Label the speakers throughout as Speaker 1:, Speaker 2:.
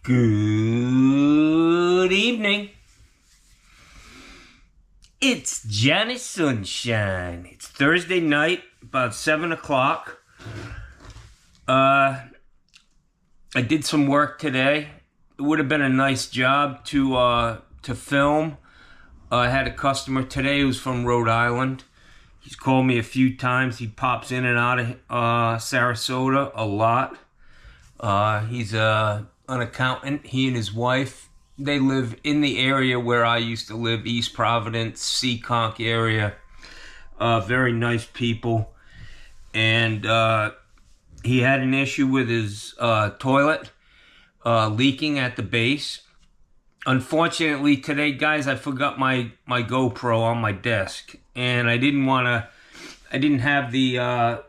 Speaker 1: Good evening. It's Johnny Sunshine. It's Thursday night, about 7 o'clock. I did some work today. It would have been a nice job to film. I had a customer today who's from Rhode Island. He's called me a few times. He pops in and out of Sarasota a lot. He's an accountant. He and his wife, they live in the area where I used to live, East Providence, Seekonk area. Very nice people. And he had an issue with his toilet leaking at the base. Unfortunately, today, guys, I forgot my GoPro on my desk, and I didn't have the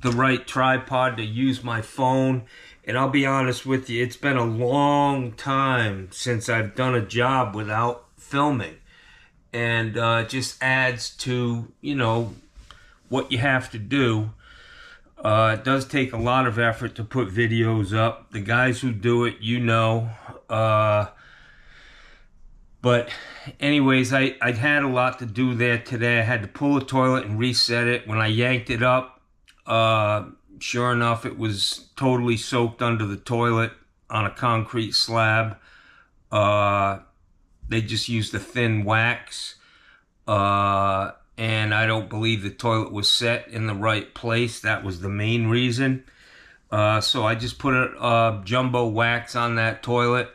Speaker 1: right tripod to use my phone. And I'll be honest with you, it's been a long time since I've done a job without filming. And it just adds to, what you have to do. It does take a lot of effort to put videos up. The guys who do it, But anyways, I had a lot to do there today. I had to pull the toilet and reset it. When I yanked it up, sure enough, it was totally soaked under the toilet on a concrete slab. They just used a thin wax. And I don't believe the toilet was set in the right place. That was the main reason. So I just put a jumbo wax on that toilet,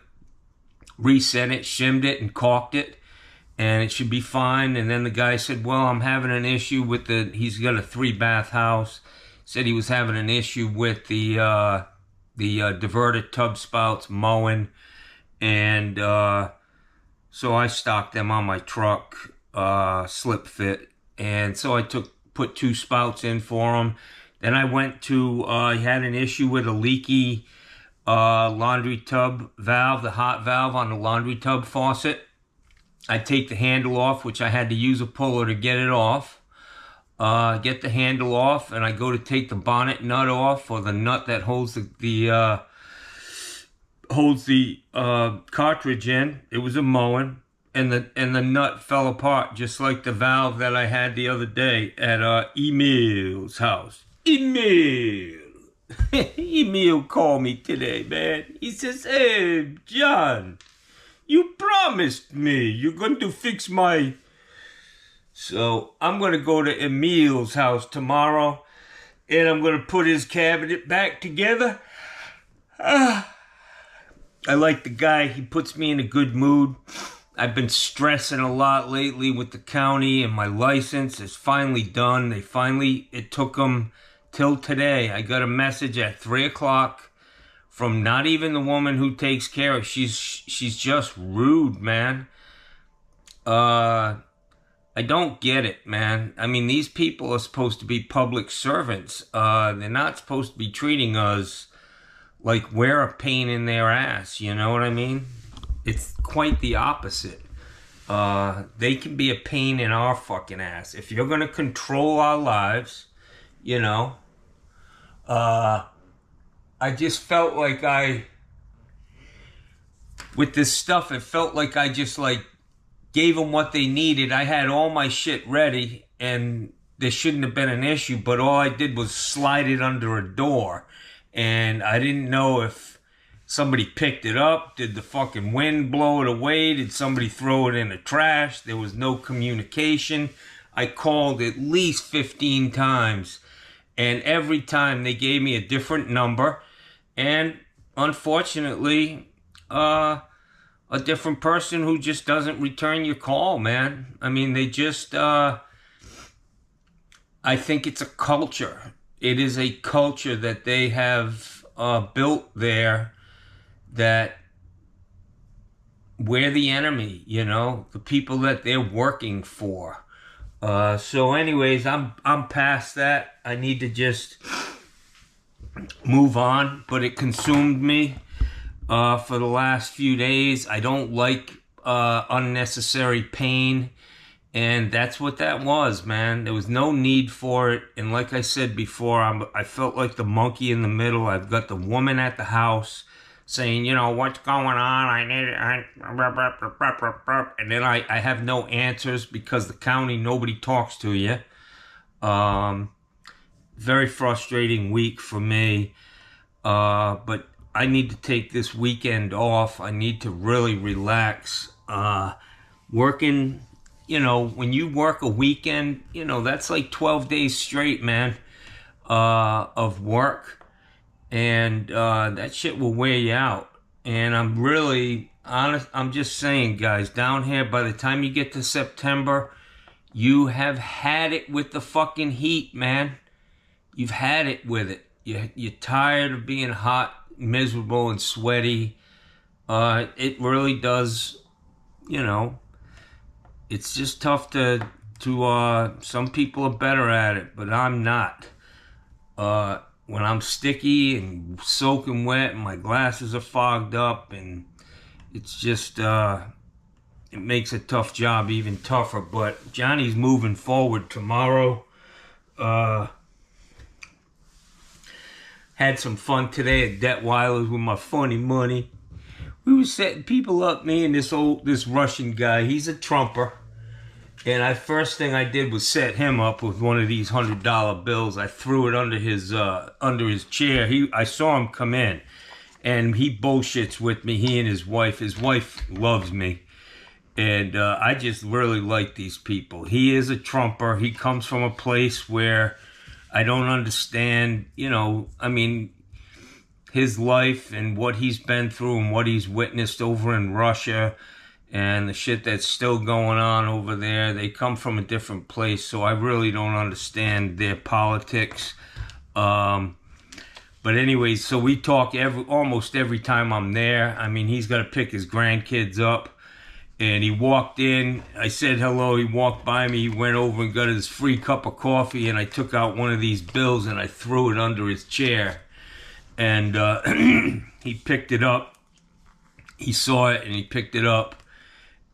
Speaker 1: reset it, shimmed it, and caulked it. And it should be fine. And then the guy said, well, I'm having an issue with he's got a 3-bath house. Said he was having an issue with the diverted tub spouts mowing. And so I stocked them on my truck, slip fit. And so I put 2 spouts in for him. Then I went to, he had an issue with a leaky laundry tub valve, the hot valve on the laundry tub faucet. I take the handle off, which I had to use a puller to get it off. Get the handle off, and I go to take the bonnet nut off, or the nut that holds the cartridge in. It was a Moen, and the nut fell apart, just like the valve that I had the other day at Emil's house. Emil called me today, man. He says, "Hey, John, you promised me you're going to fix my..." So I'm going to go to Emil's house tomorrow, and I'm going to put his cabinet back together. I like the guy. He puts me in a good mood. I've been stressing a lot lately with the county, and my license is finally done. It took them till today. I got a message at 3 o'clock from not even the woman who takes care of. She's just rude, man. I don't get it, man. I mean, these people are supposed to be public servants. They're not supposed to be treating us like we're a pain in their ass, you know what I mean? It's quite the opposite. They can be a pain in our fucking ass. If you're gonna control our lives, I just felt like with this stuff, it felt like I just gave them what they needed. I had all my shit ready, and there shouldn't have been an issue, but all I did was slide it under a door, and I didn't know if somebody picked it up. Did the fucking wind blow it away? Did somebody throw it in the trash? There was no communication. I called at least 15 times, and every time they gave me a different number, and unfortunately, a different person who just doesn't return your call, man. I mean, they just, I think it's a culture. It is a culture that they have built there, that we're the enemy, the people that they're working for. So anyways, I'm past that. I need to just move on, but it consumed me for the last few days. I don't like unnecessary pain, and that's what that was, man. There was no need for it, and like I said before, I felt like the monkey in the middle. I've got the woman at the house saying, what's going on? I need it. And then I have no answers because the county, nobody talks to you. Very frustrating week for me. But I need to take this weekend off. I need to really relax. Working, when you work a weekend, that's like 12 days straight, man, of work. And that shit will wear you out. And I'm really honest. I'm just saying, guys, down here, by the time you get to September, you have had it with the fucking heat, man. You've had it with it. You're tired of being hot, miserable, and sweaty. It really does, it's just tough to some people are better at it, but I'm not. When I'm sticky and soaking wet and my glasses are fogged up, and it's just, it makes a tough job even tougher. But Johnny's moving forward tomorrow. Had some fun today at Detweiler's with my funny money. We were setting people up, me and this Russian guy. He's a Trumper. And first thing I did was set him up with one of these $100 bills. I threw it under his chair. I saw him come in, and he bullshits with me. He and his wife. His wife loves me, and I just really like these people. He is a Trumper. He comes from a place where I don't understand. His life and what he's been through and what he's witnessed over in Russia. And the shit that's still going on over there. They come from a different place, so I really don't understand their politics. But anyways, so we talk almost every time I'm there. He's got to pick his grandkids up. And he walked in. I said hello. He walked by me. He went over and got his free cup of coffee. And I took out one of these bills and I threw it under his chair. And he picked it up. He saw it and he picked it up.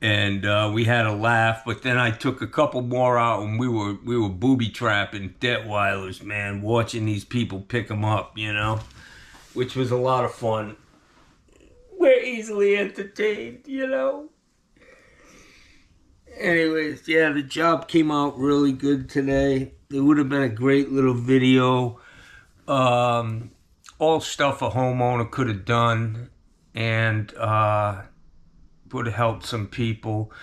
Speaker 1: And we had a laugh, but then I took a couple more out, and we were booby trapping Detweilers, man, watching these people pick them up, which was a lot of fun. We're easily entertained, Anyways, yeah, the job came out really good today. It would have been a great little video. All stuff a homeowner could have done, and would have helped some people.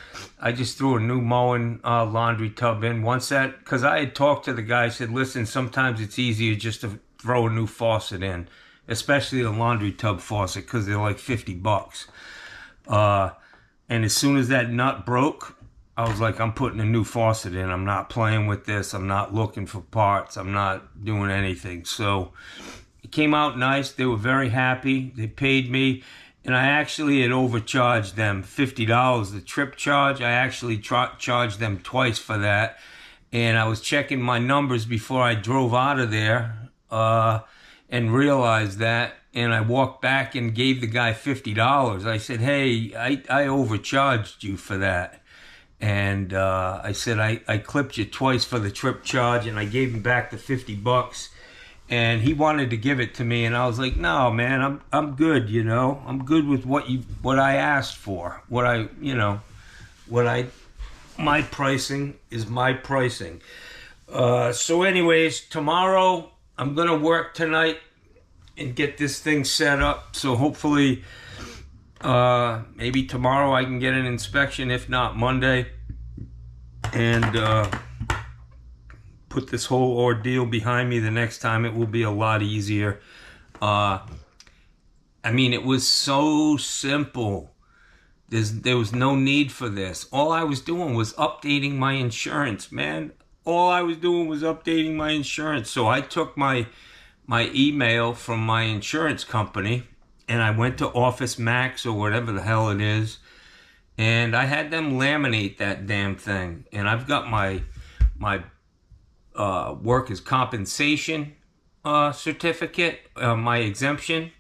Speaker 1: I just threw a new mowing laundry tub in. Because I had talked to the guy, I said, listen, sometimes it's easier just to throw a new faucet in, especially a laundry tub faucet, because they're like $50. And as soon as that nut broke, I was like, I'm putting a new faucet in. I'm not playing with this. I'm not looking for parts. I'm not doing anything. So it came out nice. They were very happy. They paid me. And I actually had overcharged them $50. The trip charge, I actually charged them twice for that. And I was checking my numbers before I drove out of there and realized that. And I walked back and gave the guy $50. I said, hey, I overcharged you for that. And I said, I clipped you twice for the trip charge, and I gave him back the $50. And he wanted to give it to me, and I was like, no, man, I'm good, I'm good with what I asked for. My pricing is my pricing. So anyways, tomorrow I'm going to work tonight and get this thing set up. So hopefully, maybe tomorrow I can get an inspection, if not Monday. And, put this whole ordeal behind me. The next time it will be a lot easier. It was so simple. There was no need for this. All I was doing was updating my insurance, man. All I was doing was updating my insurance. So I took my email from my insurance company, and I went to Office Max or whatever the hell it is, and I had them laminate that damn thing. And I've got my workers' compensation certificate, my exemption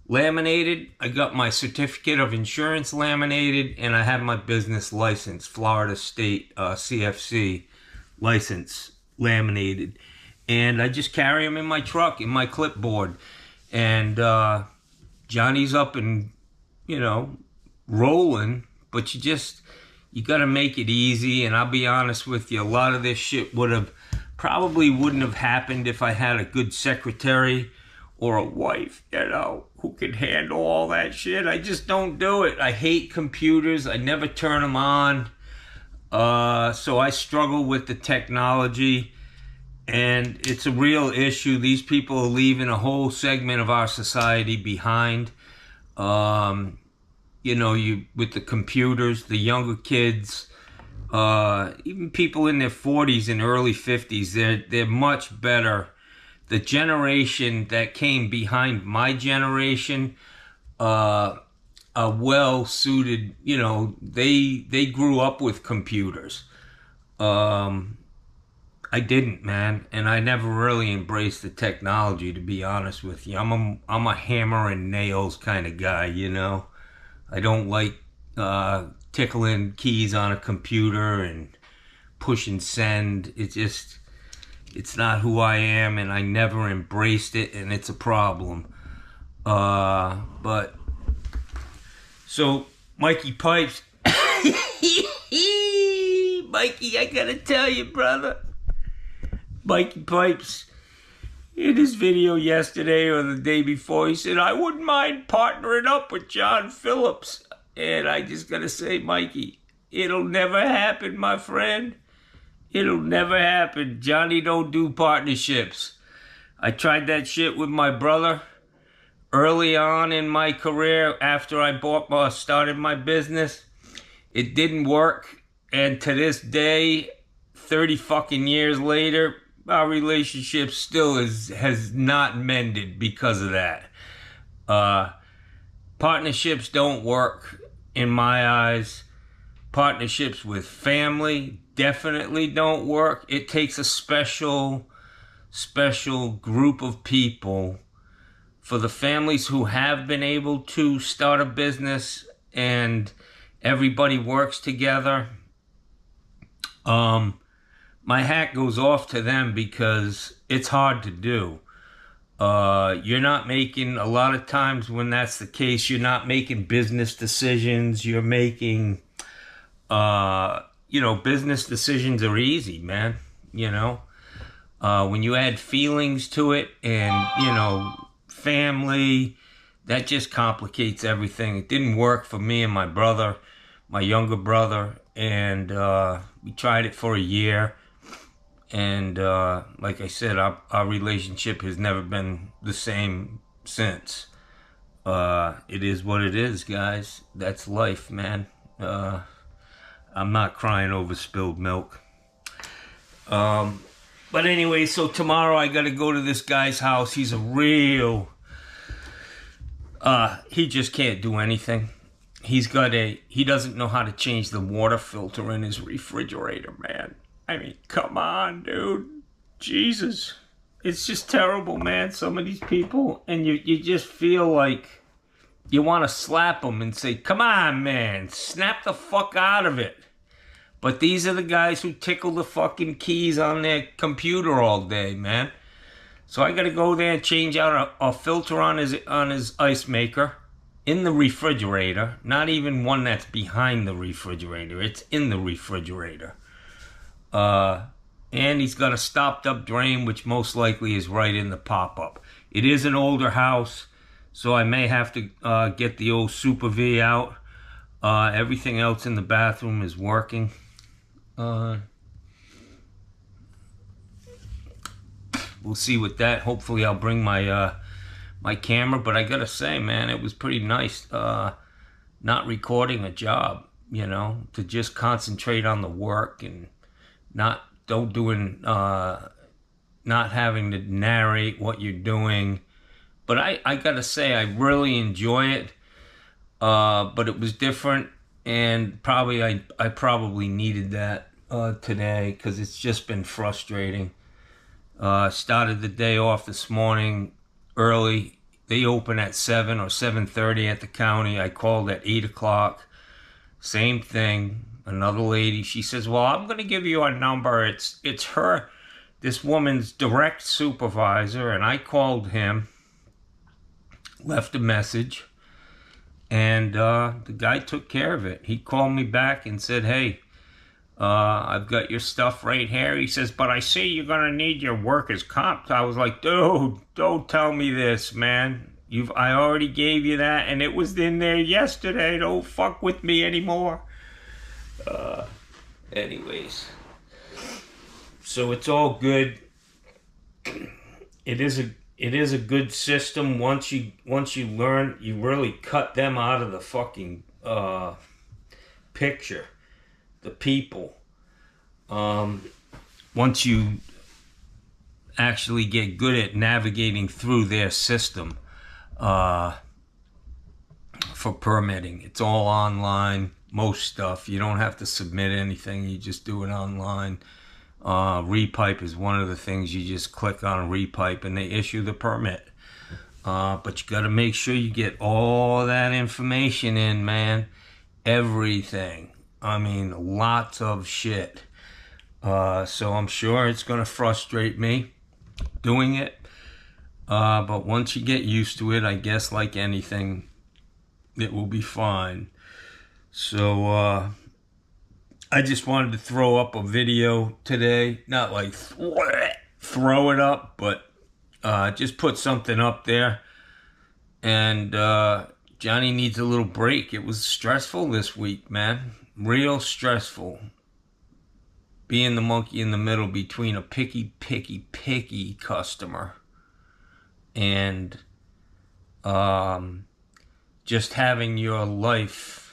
Speaker 1: laminated. I got my certificate of insurance laminated, and I have my business license, Florida State CFC license laminated. And I just carry them in my truck, in my clipboard. And Johnny's up and, you know, rolling, but you got to make it easy. And I'll be honest with you, a lot of this shit probably wouldn't have happened if I had a good secretary or a wife, you know, who could handle all that shit. I just don't do it. I hate computers. I never turn them on. So I struggle with the technology, and it's a real issue. These people are leaving a whole segment of our society behind. You know, with the computers, the younger kids, even people in their 40s and early 50s, they're much better. The generation that came behind my generation are well suited. You know, they grew up with computers. I didn't, man, and I never really embraced the technology, to be honest with you. I'm a hammer and nails kind of guy, you know. I don't like tickling keys on a computer and push and send. It's not who I am, and I never embraced it, and it's a problem. But so Mikey Pipes, Mikey, I gotta tell you, brother. Mikey Pipes, in his video yesterday or the day before, he said, I wouldn't mind partnering up with John Phillips. And I just gotta say, Mikey, it'll never happen, my friend. It'll never happen. Johnny don't do partnerships. I tried that shit with my brother early on in my career after I started my business. It didn't work. And to this day, 30 fucking years later, our relationship still has not mended because of that. Partnerships don't work in my eyes. Partnerships with family definitely don't work. It takes a special group of people. For the families who have been able to start a business and everybody works together, my hat goes off to them, because it's hard to do. You're not making, a lot of times when that's the case, you're not making business decisions. You're making, business decisions are easy, man. You know, when you add feelings to it and, family, that just complicates everything. It didn't work for me and my brother, my younger brother, and we tried it for a year. And like I said, our relationship has never been the same since. It is what it is, guys. That's life, man. I'm not crying over spilled milk. But anyway, so tomorrow I got to go to this guy's house. He's a real... he just can't do anything. He doesn't know how to change the water filter in his refrigerator, man. I mean, come on, dude. Jesus. It's just terrible, man. Some of these people, and you just feel like you want to slap them and say, come on, man. Snap the fuck out of it. But these are the guys who tickle the fucking keys on their computer all day, man. So I got to go there and change out a filter on his ice maker in the refrigerator. Not even one that's behind the refrigerator. It's in the refrigerator. And he's got a stopped up drain, which most likely is right in the pop-up. It is an older house, so I may have to get the old Super V out. Everything else in the bathroom is working. We'll see with that. Hopefully I'll bring my my camera, but I gotta say, man, it was pretty nice not recording a job, to just concentrate on the work and not having to narrate what you're doing. But I gotta say, I really enjoy it. But it was different, and I probably needed that today, because it's just been frustrating. Started the day off this morning early. They open at 7 or 7:30 at the county. I called at 8 o'clock. Same thing. Another lady, she says, well, I'm going to give you a number. It's her, this woman's direct supervisor. And I called him. left a message, and the guy took care of it. He called me back and said, hey, I've got your stuff right here. He says, but I see you're going to need your workers' comp. I was like, dude, don't tell me this, man. I already gave you that, and it was in there yesterday. Don't fuck with me anymore. Anyways. So it's all good. It is a good system. Once you learn, you really cut them out of the fucking picture. The people. Once you actually get good at navigating through their system for permitting. It's all online. Most stuff. You don't have to submit anything. You just do it online. Repipe is one of the things. You just click on Repipe and they issue the permit. But you got to make sure you get all that information in, man. Everything. I mean, lots of shit. So I'm sure it's going to frustrate me doing it. But once you get used to it, I guess like anything, it will be fine. So I just wanted to throw up a video today. Not like throw it up, but just put something up there. And Johnny needs a little break. It was stressful this week, man. Real stressful. Being the monkey in the middle between a picky customer and just having your life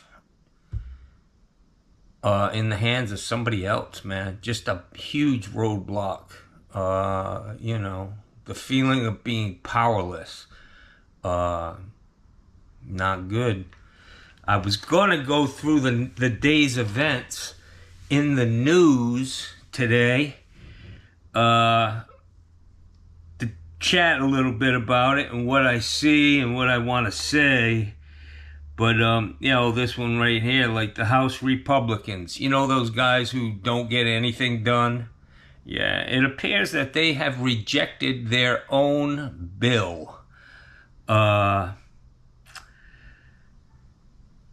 Speaker 1: in the hands of somebody else, man. Just a huge roadblock. You know, the feeling of being powerless. Not good. I was going to go through the day's events in the news today to chat a little bit about it and what I see and what I want to say. But, you know, this one right here, like the House Republicans, you know, those guys who don't get anything done? Yeah, it appears that they have rejected their own bill.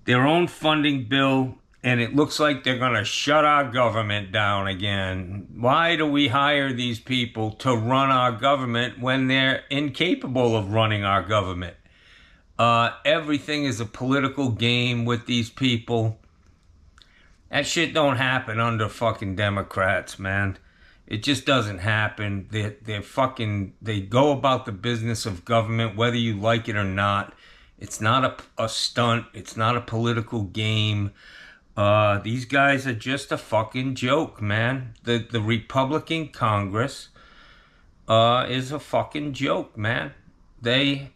Speaker 1: Their own funding bill, and it looks like they're going to shut our government down again. Why do we hire these people to run our government when they're incapable of running our government? Everything is a political game with these people. That shit don't happen under fucking Democrats, man. It just doesn't happen. They go about the business of government whether you like it or not. It's not a stunt. It's not a political game. These guys are just a fucking joke, man. The Republican Congress is a fucking joke, man. They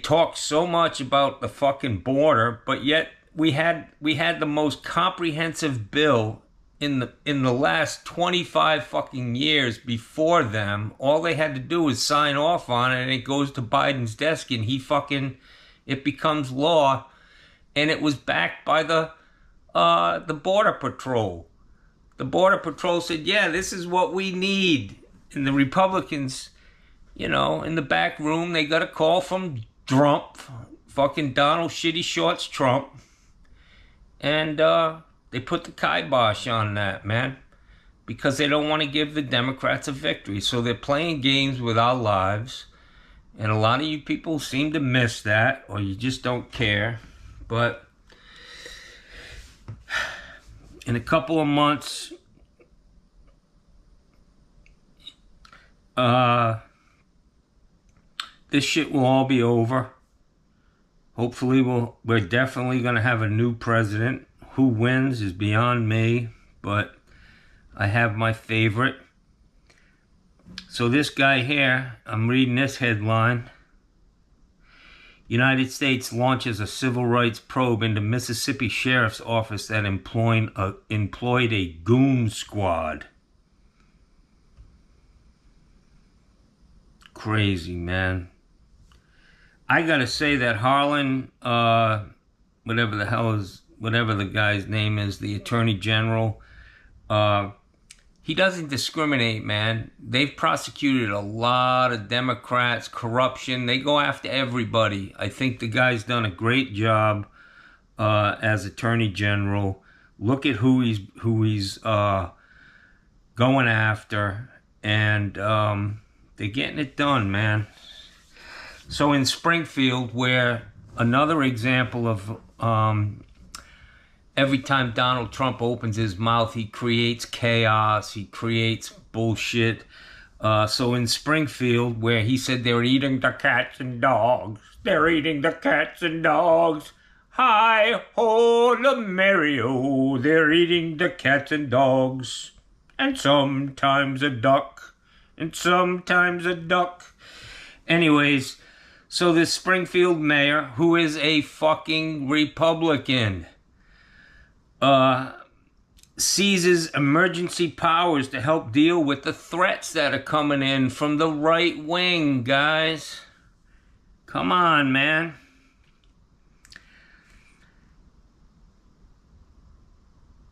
Speaker 1: talk so much about the fucking border, but yet we had the most comprehensive bill in the last 25 fucking years before them. All they had to do was sign off on it, and it goes to Biden's desk, and it becomes law, and it was backed by the Border Patrol. The Border Patrol said, yeah, this is what we need. And the Republicans, you know, in the back room, they got a call from Trump, fucking Donald Shitty Shorts Trump, and they put the kibosh on that, man, because they don't want to give the Democrats a victory. So they're playing games with our lives, and a lot of you people seem to miss that, or you just don't care. But in a couple of months, this shit will all be over. Hopefully we're definitely going to have a new president. Who wins is beyond me, but I have my favorite. So this guy here, I'm reading this headline. United States launches a civil rights probe into Mississippi Sheriff's Office that employed a goon squad. Crazy, man. I gotta say that Harlan, whatever the guy's name is, the Attorney General, he doesn't discriminate, man. They've prosecuted a lot of Democrats, corruption. They go after everybody. I think the guy's done a great job as Attorney General. Look at who he's going after, and they're getting it done, man. So in Springfield, where another example of every time Donald Trump opens his mouth, he creates chaos, he creates bullshit. So in Springfield, where he said they're eating the cats and dogs, they're eating the cats and dogs. Hi ho, the Mario, they're eating the cats and dogs. And sometimes a duck, and sometimes a duck. Anyways, so this Springfield mayor, who is a fucking Republican, seizes emergency powers to help deal with the threats that are coming in from the right wing, guys. Come on, man.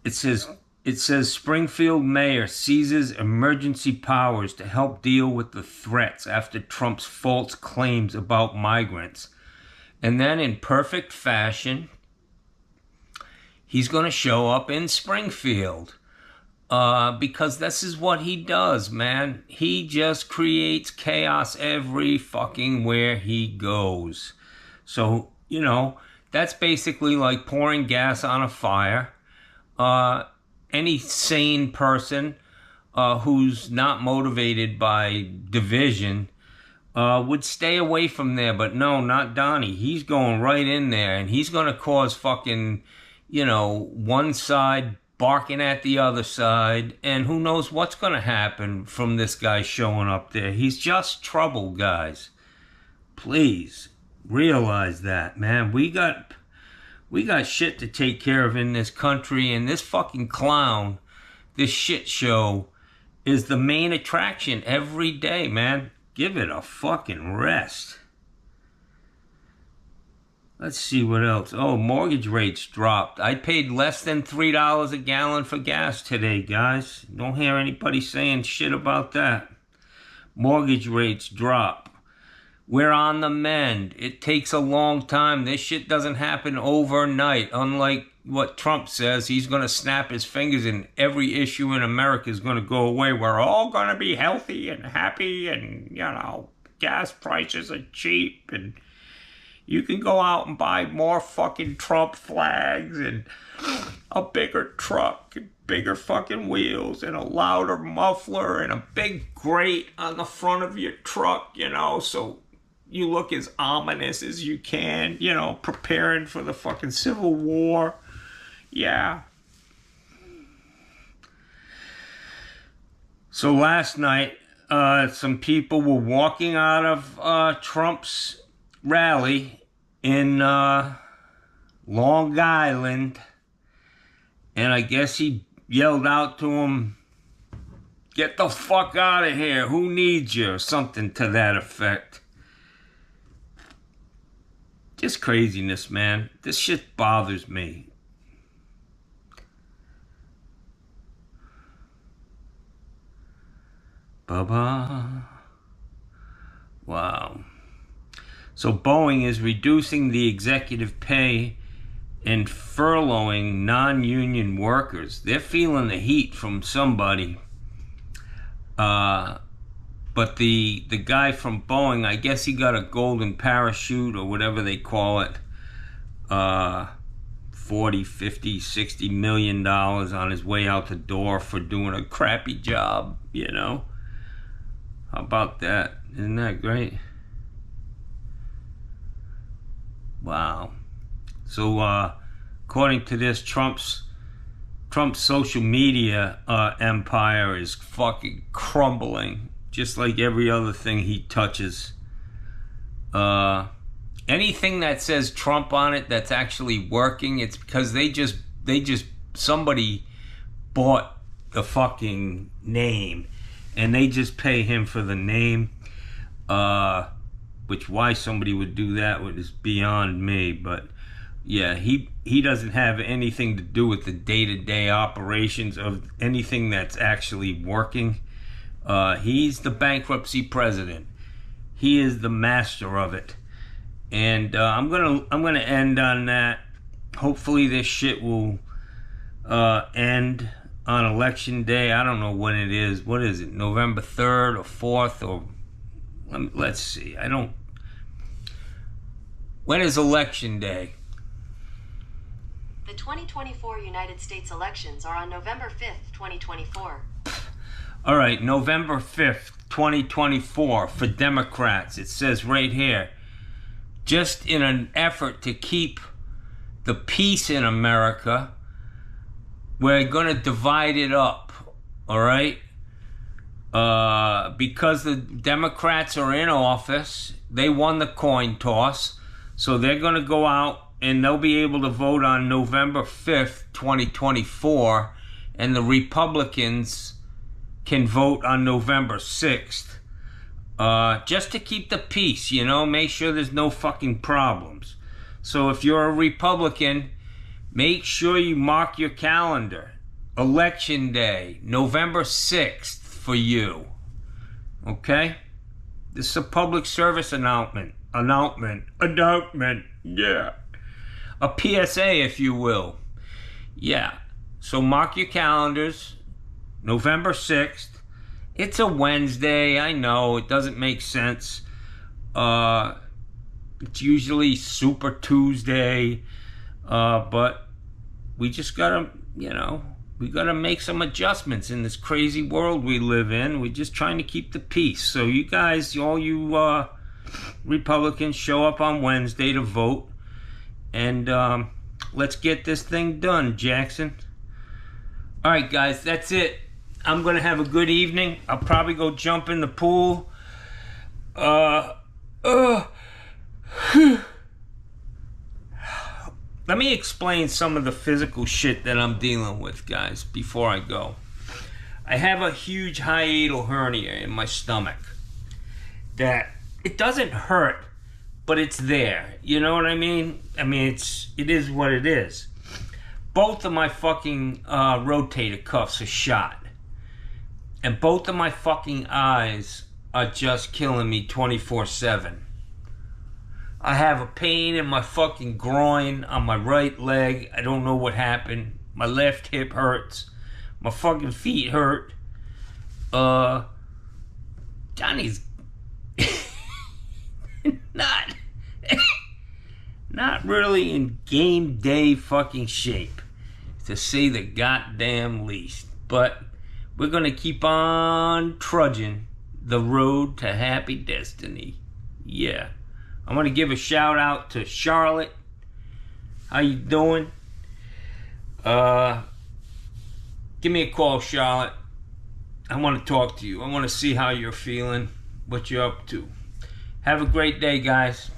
Speaker 1: It says Springfield mayor seizes emergency powers to help deal with the threats after Trump's false claims about migrants. And then in perfect fashion, he's going to show up in Springfield because this is what he does, man. He just creates chaos every fucking where he goes. So, you know, that's basically like pouring gas on a fire. Any sane person who's not motivated by division would stay away from there. But no, not Donnie. He's going right in there, and he's going to cause fucking, you know, one side barking at the other side, and who knows what's going to happen from this guy showing up there. He's just trouble, guys. Please realize that, man. We got shit to take care of in this country, and this fucking clown, this shit show, is the main attraction every day, man. Give it a fucking rest. Let's see what else. Oh, mortgage rates dropped. I paid less than $3 a gallon for gas today, guys. Don't hear anybody saying shit about that. Mortgage rates drop. We're on the mend. It takes a long time. This shit doesn't happen overnight. Unlike what Trump says, he's going to snap his fingers and every issue in America is going to go away. We're all going to be healthy and happy, and, you know, gas prices are cheap, and you can go out and buy more fucking Trump flags and a bigger truck and bigger fucking wheels and a louder muffler and a big grate on the front of your truck, you know, so you look as ominous as you can, you know, preparing for the fucking Civil War. Yeah. So last night, some people were walking out of Trump's rally in Long Island, and I guess he yelled out to him, "Get the fuck out of here, who needs you?" or something to that effect. Just craziness, man. This shit bothers me. Ba-ba. Wow. So Boeing is reducing the executive pay and furloughing non-union workers. They're feeling the heat from somebody. But the guy from Boeing, I guess he got a golden parachute or whatever they call it. 40, 50, 60 million dollars on his way out the door for doing a crappy job, you know. How about that? Isn't that great? Wow. So according to this, Trump's social media empire is fucking crumbling, just like every other thing he touches. Anything that says Trump on it that's actually working, it's because somebody bought the fucking name, and they just pay him for the name. Which why somebody would do that is beyond me, but Yeah, he doesn't have anything to do with the day-to-day operations of anything that's actually working. He's the bankruptcy president. He is the master of it. And I'm gonna end on that. Hopefully this shit will end on election day. I don't know when it is. What is it? November 3rd or 4th or let's see. When is election day?
Speaker 2: The 2024 United States elections are on November 5th, 2024.
Speaker 1: All right, November 5th, 2024 for Democrats. It says right here, just in an effort to keep the peace in America, we're going to divide it up, all right? Because the Democrats are in office, they won the coin toss, so they're going to go out and they'll be able to vote on November 5th, 2024, and the Republicans can vote on November 6th, just to keep the peace, you know, make sure there's no fucking problems. So if you're a Republican, make sure you mark your calendar. Election Day, November 6th for you. Okay? This is a public service announcement. Yeah. A PSA, if you will. Yeah. So mark your calendars. November 6th. It's a Wednesday. I know. It doesn't make sense. It's usually Super Tuesday. But we just gotta, we gotta make some adjustments in this crazy world we live in. We're just trying to keep the peace. So you guys, all you Republicans, show up on Wednesday to vote. And let's get this thing done, Jackson. All right, guys, that's it. I'm going to have a good evening. I'll probably go jump in the pool. Let me explain some of the physical shit that I'm dealing with, guys, before I go. I have a huge hiatal hernia in my stomach that it doesn't hurt, but it's there. You know what I mean? I mean, it is what it is. Both of my fucking rotator cuffs are shot. And both of my fucking eyes are just killing me 24/7. I have a pain in my fucking groin on my right leg. I don't know what happened. My left hip hurts. My fucking feet hurt. Johnny's not really in game day fucking shape, to say the goddamn least. But we're gonna keep on trudging the road to happy destiny. Yeah. I want to give a shout out to Charlotte. How you doing? Give me a call, Charlotte. I want to talk to you. I want to see how you're feeling, what you're up to. Have a great day, guys.